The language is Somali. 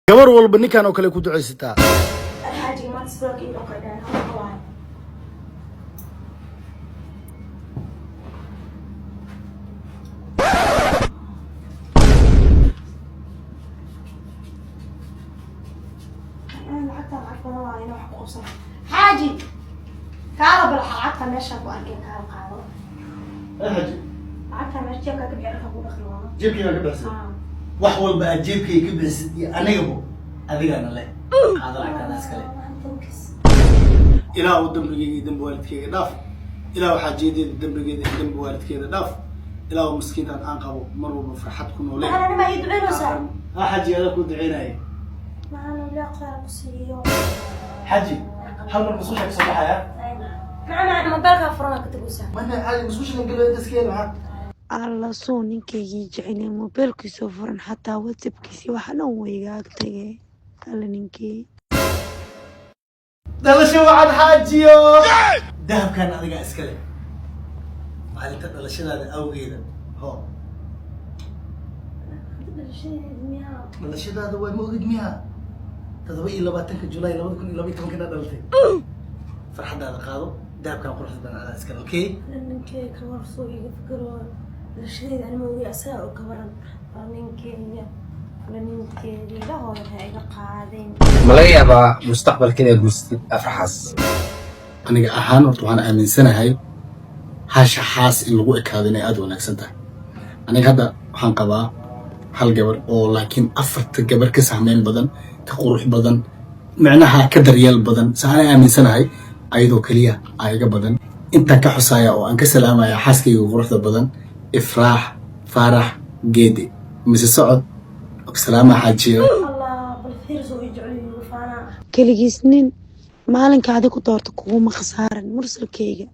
gabar walba ninkan oo kale ku duceysataa الحاجة ما تسبق إلا قدام الله. أنا حتى أعرف والله أنا وحق أوصل حاجي كارب الحلقة ماشى بأركين كارب قارب. حاجي عارفة ماشى جيبك بيعرف أقول أخلوه. jeebkayga ka baxsan wax walba aad jeebkayga ka baxsan iyo anigaba adigana leh qaado lacagtaada iskale ilaa uu dambigayga iyo dambi waalidkayga dhaaf ilaa waxaa jeedeeda dambigeeda iyo dambi waalidkeeda dhaaf ilaa uu miskiintan aan qabo mar walba farxad ku noolee أنا ما يدعي له سام. ها حاجي adaa ku duceynaya ما أنا لا قارب سيو. xaji hal mar masuusha ka soo baxaya ما بالك فرنا كتبوا سام. mana xaji masuusha la galo daskeena maxaa alla soo ninkaygii jecelay mobeelkiisoo furan xataa whatsappkiisii waxa dhan weygaag tagay alla ninkii dhalasho wacan xaajiyo dahabkan adiga iskale maalinta dhalashadaada awgeeda ho dhalashadaada waa ma ogid miyaa 27 July 2012 dhalatay farxadaada qaado dahabkan quruxda badan adaa iskale okay ninkii ka warsoo iga fikiro dhalashadayda anima ogi asaga oo kabaran ninkii la hooyo waxay iga qaadeen ma laga yaabaa mustaqbalka inaad guurstid afraxaas aniga ahaan horta waxaan aaminsanahay hashaxaas in lagu ekaado inay aad wanaagsan tahay aniga hadda waxaan qabaa hal gabar oo laakiin afarta gabar ka sahmeyn badan ka qurux badan micnaha ka daryeel badan saana aaminsanahay ayadoo kaliya ayaga badan inta ka xusaya oo aan ka salaamaya xaaskayga quruxda badan ifraax faarax geedi mise socod salaama xaajiyo allah bal fiirso way jecel yihiin faana keligiis nin maalinka adigu doorta kuguma khasaaran mursalkayga